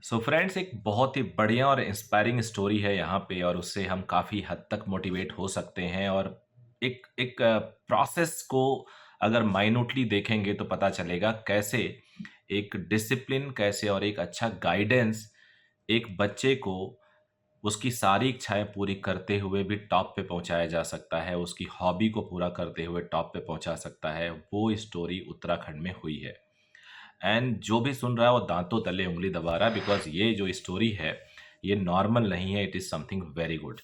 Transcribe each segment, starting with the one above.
So friends, एक बहुत ही बढ़िया और इंस्पायरिंग स्टोरी है यहाँ पे और उससे हम काफ़ी हद तक मोटिवेट हो सकते हैं और एक एक प्रोसेस को अगर माइन्यूटली देखेंगे तो पता चलेगा कैसे एक डिसिप्लिन कैसे और एक अच्छा गाइडेंस एक बच्चे को उसकी सारी इच्छाएं पूरी करते हुए भी टॉप पे पहुंचाया जा सकता है, उसकी हॉबी को पूरा करते हुए टॉप पे पहुंचा सकता है। वो स्टोरी उत्तराखंड में हुई है। एंड जो भी सुन रहा है वो दांतों तले उंगली दबा रहा है बिकॉज ये जो स्टोरी है ये नॉर्मल नहीं है, it is something very good.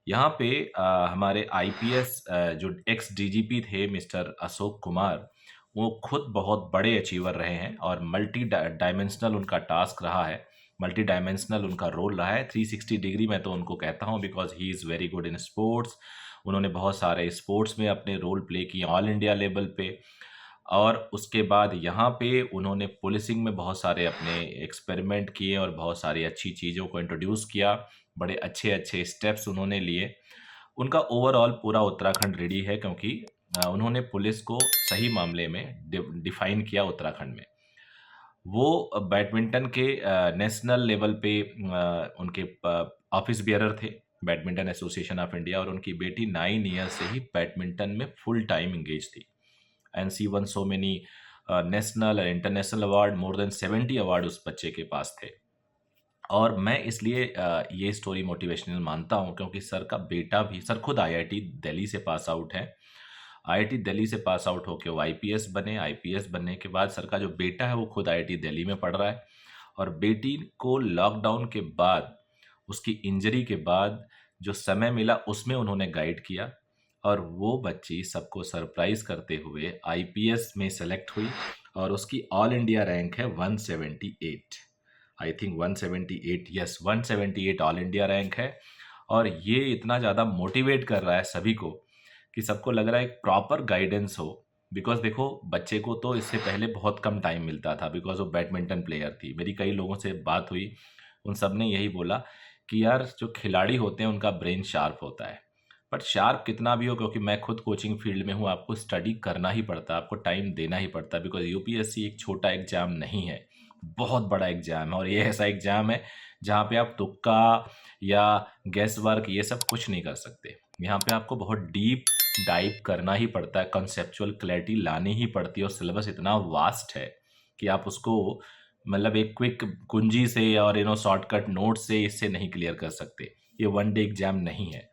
यहाँ पे हमारे आईपीएस जो एक्स डीजीपी थे मिस्टर अशोक कुमार, वो खुद बहुत बड़े अचीवर रहे हैं और मल्टी डायमेंशनल उनका टास्क रहा है, मल्टी डायमेंशनल उनका रोल रहा है। 360 डिग्री मैं तो उनको कहता हूँ because he is very good in sports. उन्होंने बहुत सारे स्पोर्ट्स में अपने रोल प्ले किए ऑल इंडिया लेवल पे। और उसके बाद यहाँ पे उन्होंने पुलिसिंग में बहुत सारे अपने एक्सपेरिमेंट किए और बहुत सारी अच्छी चीज़ों को इंट्रोड्यूस किया। बड़े अच्छे अच्छे स्टेप्स उन्होंने लिए। उनका ओवरऑल पूरा उत्तराखंड रेडी है क्योंकि उन्होंने पुलिस को सही मामले में डिफाइन किया उत्तराखंड में। वो बैडमिंटन के नेशनल लेवल पे उनके ऑफिस बियरर थे बैडमिंटन एसोसिएशन ऑफ इंडिया, और उनकी बेटी 9 ईयर्स से ही बैडमिंटन में फुल टाइम इंगेज थी। And she won so many national और international award, more than 70 award उस बच्चे के पास थे। और मैं इसलिए ये स्टोरी मोटिवेशनल मानता हूँ क्योंकि सर का बेटा भी, सर खुद आईआईटी दिल्ली से पास आउट है। आईआईटी दिल्ली से पास आउट होकर वो आईपीएस बने। आईपीएस बनने के बाद सर का जो बेटा है वो खुद आईआईटी दिल्ली में पढ़ रहा है। और बेटी को लॉकडाउन के बाद, उसकी इंजरी के बाद जो समय मिला उसमें उन्होंने गाइड किया और वो बच्ची सबको सरप्राइज करते हुए आईपीएस में सेलेक्ट हुई और उसकी ऑल इंडिया रैंक है 178। I think 178, yes 178 all India rank है। और ये इतना ज़्यादा मोटिवेट कर रहा है सभी को कि सबको लग रहा है एक प्रॉपर गाइडेंस हो। बिकॉज देखो, बच्चे को तो इससे पहले बहुत कम टाइम मिलता था बिकॉज वो बैडमिंटन प्लेयर थी। मेरी कई लोगों से बात हुई, उन सब ने यही बोला कि यार जो खिलाड़ी होते हैं उनका ब्रेन शार्प होता है, बट शार्प कितना भी हो, क्योंकि मैं खुद कोचिंग फील्ड में हूँ, आपको स्टडी करना ही पड़ता है, आपको टाइम देना ही पड़ता है बिकॉज यूपीएससी एक छोटा एग्जाम नहीं है, बहुत बड़ा एग्जाम है। और ये ऐसा एग्जाम है जहाँ पे आप तुक्का या गेस वर्क ये सब कुछ नहीं कर सकते। यहाँ पे आपको बहुत डीप डाइव करना ही पड़ता है, कंसेप्चुअल क्लैरिटी लानी ही पड़ती है और सिलेबस इतना वास्ट है कि आप उसको मतलब एक क्विक कुंजी से और शॉर्टकट नोट से इससे नहीं क्लियर कर सकते। ये वन डे एग्जाम नहीं है।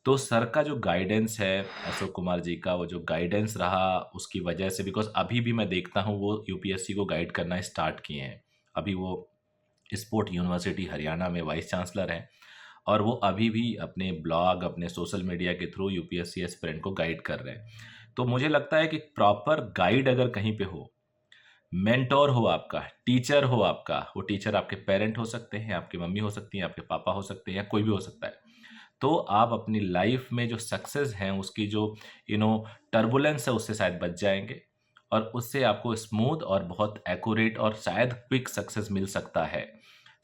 तो सर का जो गाइडेंस है, अशोक कुमार जी का वो जो गाइडेंस रहा उसकी वजह से, बिकॉज अभी भी मैं देखता हूँ वो यूपीएससी को गाइड करना स्टार्ट किए हैं। अभी वो स्पोर्ट यूनिवर्सिटी हरियाणा में वाइस चांसलर हैं और वो अभी भी अपने ब्लॉग, अपने सोशल मीडिया के थ्रू यूपीएससी एस्पिरेंट को गाइड कर रहे हैं। तो मुझे लगता है कि प्रॉपर गाइड अगर कहीं पे हो, मेंटोर हो आपका, टीचर हो आपका, वो टीचर आपके पेरेंट हो सकते हैं, आपकी मम्मी हो सकती हैं, आपके पापा हो सकते हैं या कोई भी हो सकता है, तो आप अपनी लाइफ में जो सक्सेस हैं उसकी जो टर्बुलेंस है उससे शायद बच जाएंगे और उससे आपको स्मूथ और बहुत एक्यूरेट और शायद क्विक सक्सेस मिल सकता है।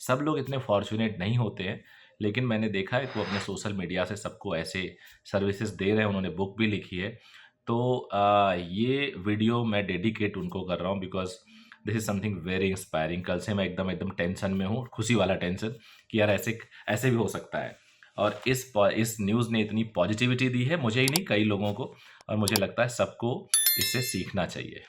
सब लोग इतने फॉर्चुनेट नहीं होते हैं, लेकिन मैंने देखा है कि वो अपने सोशल मीडिया से सबको ऐसे सर्विसेज दे रहे हैं। उन्होंने बुक भी लिखी है। तो ये वीडियो मैं डेडिकेट उनको कर रहा हूँ because this is something very inspiring. कल से मैं एकदम एकदम टेंशन में हूँ, खुशी वाला टेंशन कि यार ऐसे ऐसे भी हो सकता है। और इस न्यूज़ ने इतनी पॉजिटिविटी दी है मुझे ही नहीं, कई लोगों को, और मुझे लगता है सबको इससे सीखना चाहिए।